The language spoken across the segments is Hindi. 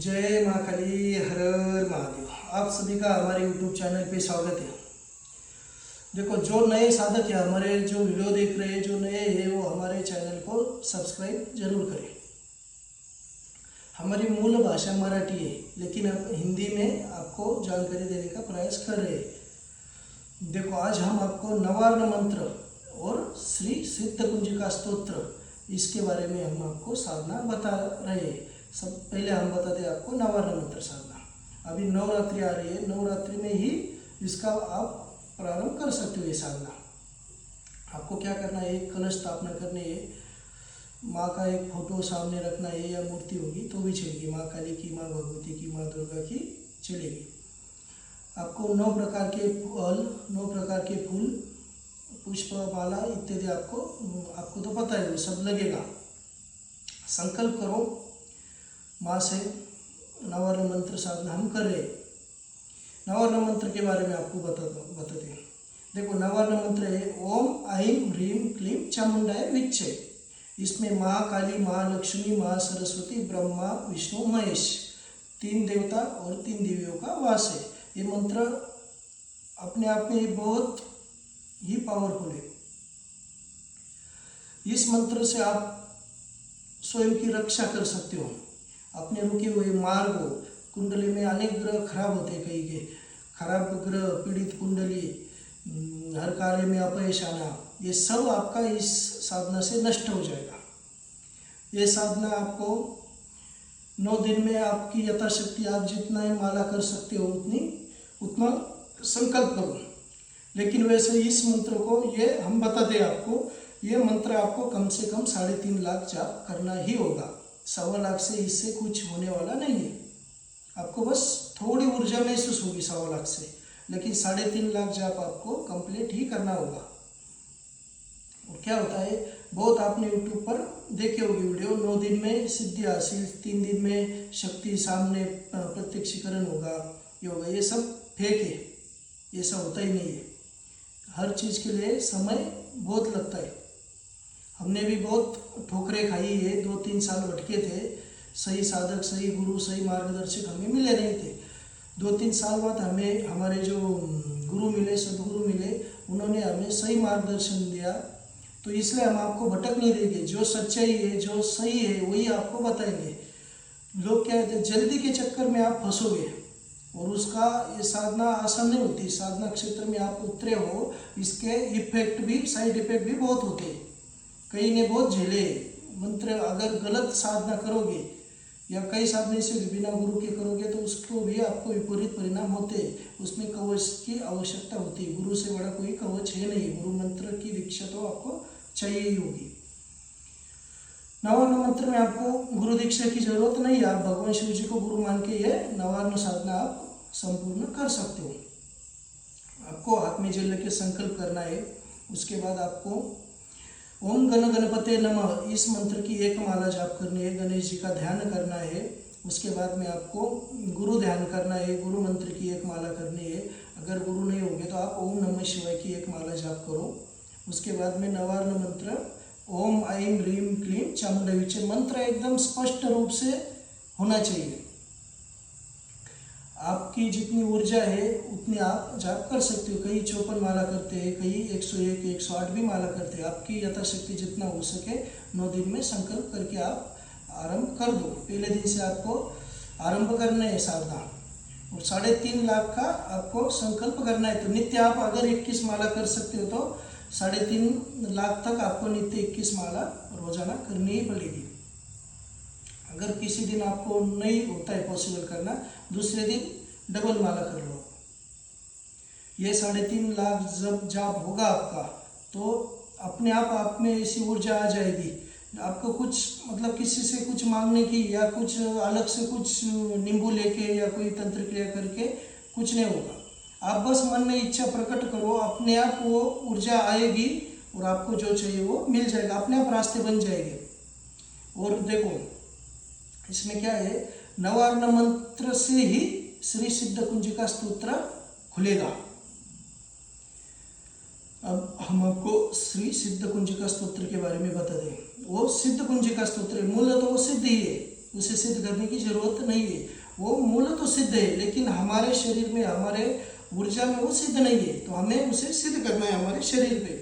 जय माँ काली, हर हर महादेव। आप सभी का हमारे YouTube चैनल पे स्वागत है। देखो, जो नए साधक है, हमारे जो वीडियो देख रहे हैं, जो नए हैं, वो हमारे चैनल को सब्सक्राइब जरूर करें। हमारी मूल भाषा मराठी है, लेकिन अब हिंदी में आपको जानकारी देने का प्रयास कर रहे हैं। देखो, आज हम आपको नवार्ण मंत्र और श्री सिद्ध कुंजिका स्तोत्र, इसके बारे में हम आपको साधना बता रहे हैं। सब पहले हम बताते हैं आपको नवार्ण मंत्र साधना। अभी नवरात्रि आ रही है, नवरात्रि में ही इसका आप प्रारंभ कर सकते हो। ये साधना आपको क्या करना है, एक कलश स्थापना करनी है, माँ का एक फोटो सामने रखना है, या मूर्ति होगी तो भी चलेगी, माँ काली की, माँ भगवती की, माँ दुर्गा की चलेगी। आपको 9 प्रकार के फल, 9 प्रकार के फूल, पुष्प, माला इत्यादि आपको तो पता है, वो सब लगेगा। संकल्प करो माँ से। नवार्ण मंत्र साधना हम कर रहे। नवार्ण मंत्र के बारे में आपको बताते हैं। देखो, नवार्ण मंत्र है ओम ऐं ह्रीं क्लीं चामुंडाय विच्चे। इसमें माँ काली, माँ लक्ष्मी, माँ सरस्वती, ब्रह्मा, विष्णु, महेश, 3 देवता और 3 दिव्यों का वास है। ये मंत्र अपने आप में बहुत ही पावरफुल है। इस मंत्र से आप स्वयं की रक्षा कर सकते हो। अपने रुके हुए मार्ग, कुंडली में अनेक ग्रह खराब होते हैं, कई के खराब ग्रह, पीड़ित कुंडली, हर कार्य में अपयश आना, ये सब आपका इस साधना से नष्ट हो जाएगा। ये साधना आपको 9 दिन में आपकी यथाशक्ति, आप जितना ही माला कर सकते हो उतना संकल्प करो। लेकिन वैसे इस मंत्र को, ये हम बताते हैं आपको, ये मंत्र आपको कम से कम 3.5 लाख जाप करना ही होगा। 1.25 लाख से इससे कुछ होने वाला नहीं है। आपको बस थोड़ी ऊर्जा महसूस होगी 1.25 लाख से, लेकिन 3.5 लाख जाप आपको कंप्लीट ही करना होगा। और क्या होता है, बहुत आपने यूट्यूब पर देखे होगी वीडियो, 9 दिन में सिद्धि हासिल, 3 दिन में शक्ति सामने प्रत्यक्षीकरण होगा, ये होगा। ये सब फेक है, ये सब होता ही नहीं है। हर चीज़ के लिए समय बहुत लगता है। हमने भी बहुत ठोकरें खाई है, 2-3 साल भटके थे। सही साधक, सही गुरु, सही मार्गदर्शक हमें मिले नहीं थे। 2-3 साल बाद हमें हमारे जो गुरु मिले, सदगुरु मिले, उन्होंने हमें सही मार्गदर्शन दिया। तो इसलिए हम आपको भटक नहीं देंगे। जो सच्चाई है, जो सही है, वही आपको बताएंगे। लोग क्या कहते हैं, जल्दी के चक्कर में आप फंसोगे और उसका, ये साधना आसान नहीं होती। साधना क्षेत्र में आप उतरे हो, इसके इफेक्ट भी, साइड इफेक्ट भी बहुत होते हैं। कई ने बहुत झेले। मंत्र अगर गलत साधना करोगे या कई साधने से बिना गुरु के करोगे तो उसको भी आपको विपरीत परिणाम होते हैं। उसमें कवच की आवश्यकता होती है। गुरु से बड़ा कोई कवच है नहीं। गुरु मंत्र की दीक्षा तो आपको चाहिए ही होगी। नवार्ण मंत्र में आपको गुरु दीक्षा की जरूरत नहीं है। आप भगवान शिव जी को गुरु मान के ये नवार्ण साधना आप संपूर्ण कर सकते हो। आपको हाथ में जल के संकल्प करना है। उसके बाद आपको ओम गण गणपते नमः, इस मंत्र की 1 माला जाप करनी है। गणेश जी का ध्यान करना है। उसके बाद में आपको गुरु ध्यान करना है। गुरु मंत्र की 1 माला करनी है। अगर गुरु नहीं होंगे तो आप ओम नमः शिवाय की 1 माला जाप करो। उसके बाद में नवार्ण मंत्र ओम ऐं ह्रीं क्लीं चामुंडाय विच्चे, मंत्र एकदम स्पष्ट रूप से होना चाहिए। आपकी जितनी ऊर्जा है उतनी आप जाप कर सकते हो। कई 54 माला करते हैं, कई 101, 108 भी माला करते हैं। आपकी यथाशक्ति जितना हो सके 9 दिन में संकल्प करके आप आरंभ कर दो। पहले दिन से आपको आरंभ करना है साधना। और 3.5 लाख का आपको संकल्प करना है। तो नित्य आप अगर 21 माला कर सकते हो तो 3.5 लाख तक आपको नित्य 21 माला रोजाना करनी ही पड़ेगी। अगर किसी दिन आपको नहीं होता है पॉसिबल करना, दूसरे दिन डबल माला कर लो। ये 3.5 लाख जब जाप होगा आपका, तो अपने आप में ऐसी ऊर्जा आ जाएगी। आपको कुछ मतलब किसी से कुछ मांगने की या कुछ अलग से कुछ नींबू लेके या कोई तंत्र क्रिया करके कुछ नहीं होगा। आप बस मन में इच्छा प्रकट करो, अपने आप वो ऊर्जा आएगी और आपको जो चाहिए वो मिल जाएगा। अपने आप रास्ते बन जाएंगे। और देखो, इसमें क्या है, नवार्ण मंत्र से ही श्री सिद्ध कुंजिका स्तोत्र खुलेगा। अब हम आपको श्री सिद्ध कुंजिका स्तोत्र के बारे में बता दें। वो सिद्ध कुंजिका स्तोत्र मूल तो वो सिद्ध ही है, उसे सिद्ध करने की जरूरत नहीं है। वो मूल तो सिद्ध है, लेकिन हमारे शरीर में, हमारे ऊर्जा में वो सिद्ध नहीं है, तो हमें उसे सिद्ध करना है हमारे शरीर पे।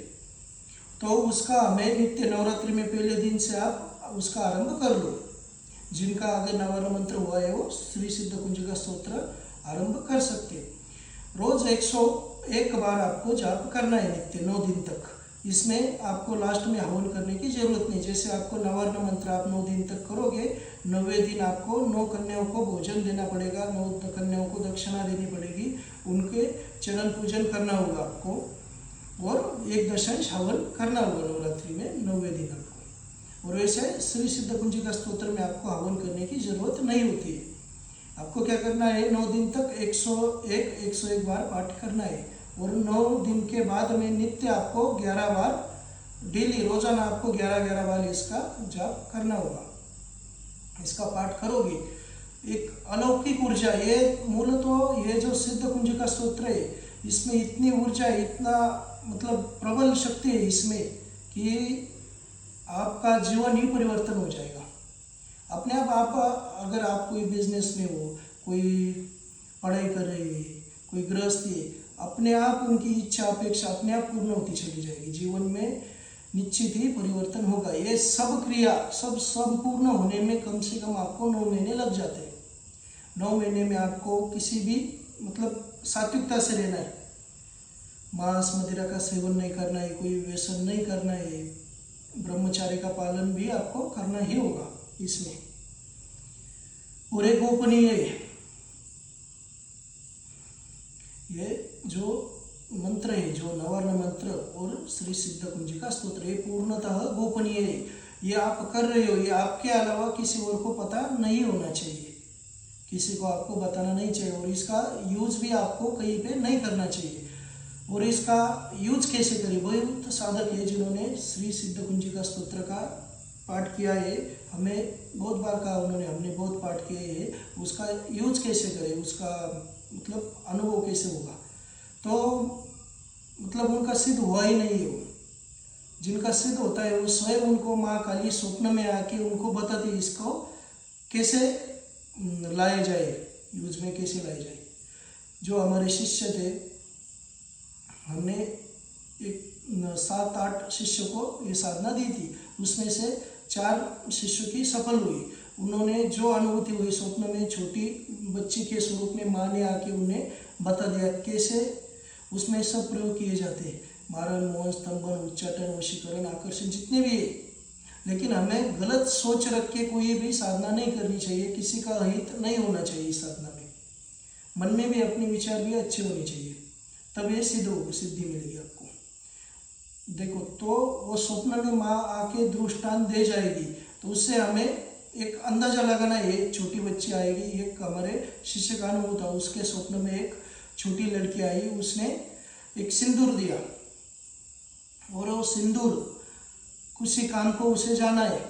तो उसका हमें नित्य नवरात्रि में पहले दिन से आप उसका आरंभ कर लो। जिनका अगर नवर्ण मंत्र हुआ है वो श्री सिद्ध कुंजिका स्तोत्र आरंभ कर सकते हैं। रोज 101 बार आपको जाप करना है नित्य 9 दिन तक। इसमें आपको लास्ट में हवन करने की जरूरत नहीं। जैसे आपको नवर्ण मंत्र आप 9 दिन तक करोगे, 9वें दिन आपको 9 कन्याओं को भोजन देना पड़ेगा, 9 कन्याओं को दक्षिणा देनी पड़ेगी, उनके चरण पूजन करना होगा आपको, और 1 दशांश हवन करना होगा नवरात्रि में 9वें दिन आपको। और वैसे श्री सिद्ध कुंजिका स्तोत्र में आपको हवन करने की जरूरत नहीं होती है। आपको क्या करना है, 9 दिन तक 101 बार पाठ करना है, और 9 दिन के बाद में नित्य आपको 11 बार डेली, रोजाना आपको 11 बार इसका जाप करना होगा। इसका पाठ करोगे, एक अलौकिक ऊर्जा, ये मूल तो ये जो सिद्ध कुंजिका स्तोत्र है, इसमें इतनी ऊर्जा, इतना मतलब प्रबल शक्ति है इसमें कि आपका जीवन ही परिवर्तन हो जाएगा अपने आप। अगर आप कोई बिजनेस में हो, कोई पढ़ाई कर रहे हैं, कोई गृहस्थी है, अपने आप उनकी इच्छा अपेक्षा अपने आप पूर्ण होती चली जाएगी। जीवन में निश्चित ही परिवर्तन होगा। ये सब क्रिया सब संपूर्ण होने में कम से कम आपको 9 महीने लग जाते हैं। 9 महीने में आपको किसी भी मतलब सात्विकता से रहना है, मांस मदिरा का सेवन नहीं करना है, कोई व्यसन नहीं करना है, ब्रह्मचार्य का पालन भी आपको करना ही होगा इसमें। और एक गोपनीय ये जो मंत्र है, जो नवर्ण मंत्र और श्री सिद्ध कुंजिका स्तोत्र, ये पूर्णतः गोपनीय है। ये आप कर रहे हो, ये आपके अलावा किसी और को पता नहीं होना चाहिए, किसी को आपको बताना नहीं चाहिए, और इसका यूज भी आपको कहीं पे नहीं करना चाहिए। और इसका यूज कैसे करें, बहुत साधक है जिन्होंने श्री सिद्ध कुंजिका स्तोत्र का पाठ किया है, हमें बहुत बार कहा उन्होंने, हमने बहुत पाठ किए हैं। उसका यूज कैसे करें, उसका मतलब अनुभव कैसे होगा, तो मतलब उनका सिद्ध हुआ ही नहीं है। जिनका सिद्ध होता है वो स्वयं उनको माँ काली स्वप्न में आके उनको बताती है इसको कैसे लाया जाए, यूज में कैसे लाया जाए। जो हमारे शिष्य थे, हमने एक 7-8 शिष्य को ये साधना दी थी, उसमें से 4 शिष्यों की सफल हुई। उन्होंने जो अनुभूति हुई स्वप्न में, छोटी बच्ची के स्वरूप में माँ ने आके उन्हें बता दिया कैसे उसमें सब प्रयोग किए जाते हैं, मारण, मोहन, स्तंभन, उच्चाटन, वशीकरण, आकर्षण, जितने भी है। लेकिन हमें गलत सोच रख के कोई भी साधना नहीं करनी चाहिए, किसी का हित नहीं होना चाहिए इस साधना में। मन में भी अपने विचार भी अच्छे होने चाहिए, तब ये सिद्धि मिलेगी आपको। देखो, तो वो स्वप्न में माँ आके दृष्टांत दे जाएगी, तो उससे हमें एक अंदाजा लगाना है। छोटी बच्ची आएगी, एक हमारे शिष्य का अनुभव था, उसके स्वप्न में एक छोटी लड़की आई, उसने एक सिंदूर दिया, और वो सिंदूर किसी काम को उसे जाना है,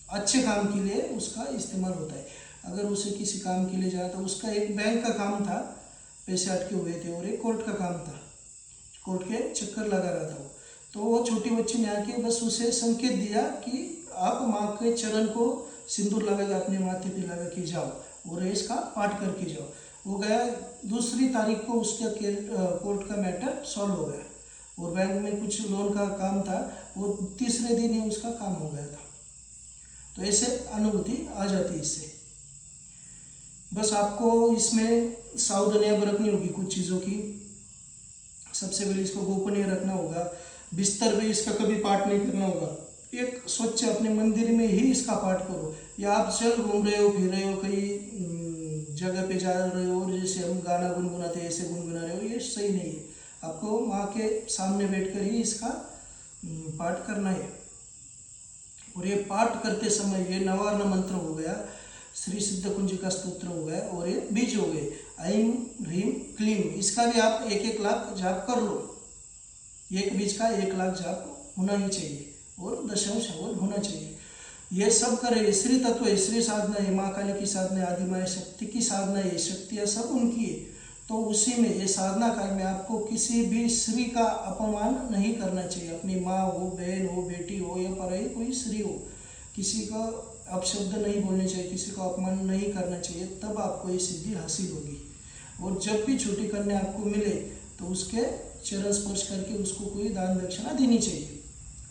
अच्छे काम के लिए उसका इस्तेमाल होता है। अगर उसे किसी काम के लिए जाना था, उसका एक बैंक का काम था, पैसे अटके हुए थे, और एक कोर्ट का काम था, कोर्ट के चक्कर लगा रहा था वो। तो वो छोटी बच्ची ने आके बस उसे संकेत दिया कि आप माँ के चरण को सिंदूर लगा अपने माथे पे लगा के जाओ और इसका पाठ करके जाओ। वो गया, दूसरी तारीख को उसका कोर्ट का मैटर सॉल्व हो गया, और बैंक में कुछ लोन का काम था, वो तीसरे दिन ही उसका काम हो गया था। तो ऐसे अनुभूति आ जाती है इससे। बस आपको इसमें सावधानियां बरतनी होगी कुछ चीज़ों की। सबसे पहले इसको गोपनीय रखना होगा, बिस्तर पे इसका कभी पाठ नहीं करना होगा। एक स्वच्छ अपने मंदिर में ही इसका पाठ करो, या आप चल घूम रहे हो, फिर रहे हो, कहीं जगह पे जा रहे हो, और जैसे हम गाना गुनगुनाते हैं ऐसे गुनगुना रहे हो, ये सही नहीं है। आपको माँ के सामने बैठकर ही इसका पाठ करना है। और ये पाठ करते समय ये नवर्ण मंत्र हो गया, श्री सिद्ध कुंजिका स्तोत्र हो गया, और ये बीज हो गए, ऐं ह्रीं क्लीं। इसका भी आप 1-1 लाख जाप कर लो। एक बीज का 1 लाख जाप होना ही चाहिए, और दशांश हवन होना चाहिए। ये सब करे, श्री तत्व है, श्री साधना है, माँ काली की साधना है, आदि माया शक्ति की साधना है, शक्तियाँ सब उनकी है। तो उसी में ये साधना काल में आपको किसी भी स्त्री का अपमान नहीं करना चाहिए। अपनी माँ हो, बहन हो, बेटी हो, या पराई कोई स्त्री हो, किसी का अपशब्द नहीं बोलने चाहिए, किसी को अपमान नहीं करना चाहिए, तब आपको ये सिद्धि हासिल होगी। और जब भी छोटी कन्या आपको मिले तो उसके चरण स्पर्श करके उसको कोई दान दक्षिणा देनी चाहिए।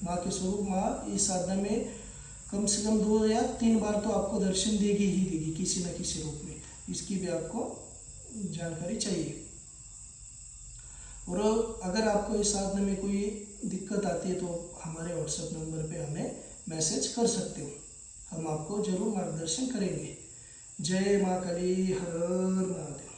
माँ के स्वरूप माँ इस साधना में कम से कम 2 या 3 बार तो आपको दर्शन देगी ही देगी किसी न किसी रूप में। इसकी भी आपको जानकारी चाहिए। और अगर आपको इस साधना में कोई दिक्कत आती है तो हमारे व्हाट्सएप नंबर पे हमें मैसेज कर सकते हो, हम आपको जरूर मार्गदर्शन करेंगे। जय माँ काली, हर हर महादेव।